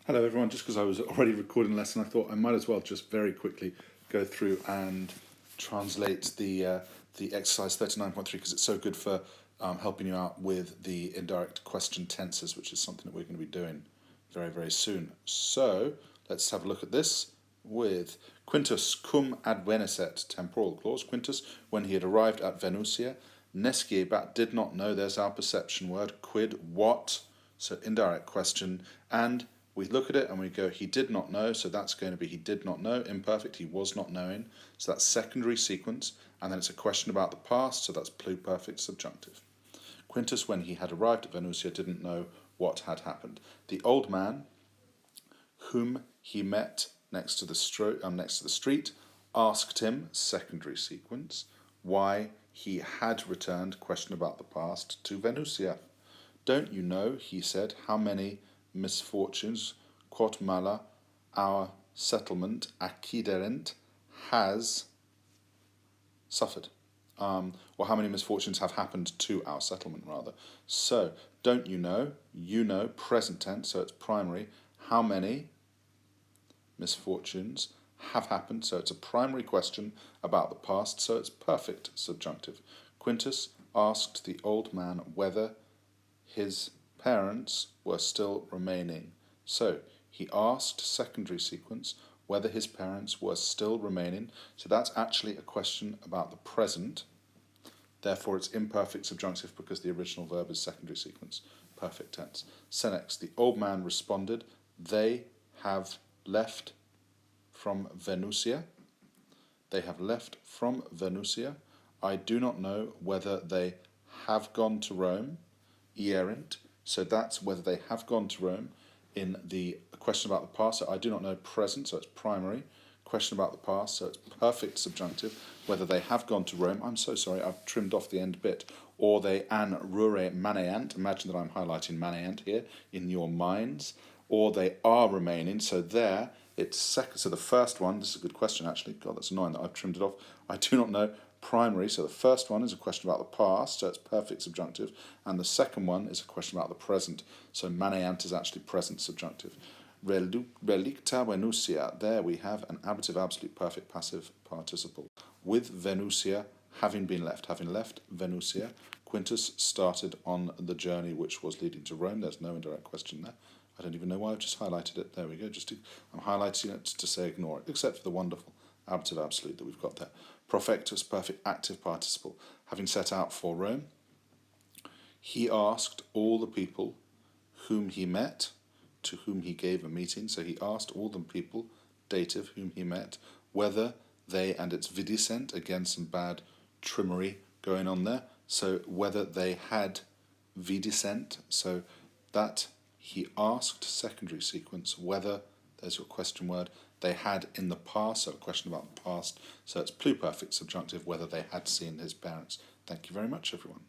Hello everyone, just because I was already recording a lesson, I thought I might as well just very quickly go through and translate the exercise 39.3 because it's so good for helping you out with the indirect question tenses, which is something that we're going to be doing very, very soon. So let's have a look at this with Quintus cum advenisset, temporal clause. Quintus, when he had arrived at Venusia, nesciebat, did not know, there's our perception word, quid, what, so indirect question, and we look at it and we go, he did not know, so that's going to be he did not know, imperfect, he was not knowing, so that's secondary sequence, and then it's a question about the past, so that's pluperfect subjunctive. Quintus, when he had arrived at Venusia, didn't know what had happened. The old man, whom he met next to the street, asked him, secondary sequence, why he had returned, question about the past, to Venusia. Don't you know, he said, how many misfortunes, quot mala, our settlement, acciderent, has suffered. Or how many misfortunes have happened to our settlement, rather. So, don't you know, present tense, so it's primary, how many misfortunes have happened, so it's a primary question about the past, so it's perfect subjunctive. Quintus asked the old man whether his parents were still remaining. So he asked, secondary sequence, whether his parents were still remaining. So that's actually a question about the present. Therefore, it's imperfect subjunctive because the original verb is secondary sequence, perfect tense. Senex, the old man responded, they have left from Venusia. They have left from Venusia. I do not know whether they have gone to Rome. Ierent, so that's whether they have gone to Rome. In the question about the past, so I do not know, present, so it's primary. Question about the past, so it's perfect subjunctive, whether they have gone to Rome. I'm so sorry, I've trimmed off the end bit. Or they an rure maneant, imagine that I'm highlighting maneant here in your minds. Or they are remaining, so there, it's second, so the first one, this is a good question actually, God that's annoying that I've trimmed it off. I do not know, primary, so the first one is a question about the past, so it's perfect subjunctive, and the second one is a question about the present, so maneant is actually present subjunctive. Relicta Venusia, there we have an ablative absolute perfect passive participle. With Venusia having been left, having left Venusia, Quintus started on the journey which was leading to Rome. There's no indirect question there. I don't even know why I've just highlighted it. There we go. I'm highlighting it to say ignore it, except for the wonderful ablative absolute that we've got there. Profectus, perfect active participle. Having set out for Rome, he asked all the people whom he met, to whom he gave a meeting. So he asked all the people, dative, whom he met, whether they, and it's vidicent, again some bad trimmery going on there. So whether they had vidicent, so that he asked, secondary sequence, whether, there's your question word, they had in the past, so a question about the past, so it's pluperfect subjunctive, whether they had seen his parents. Thank you very much, everyone.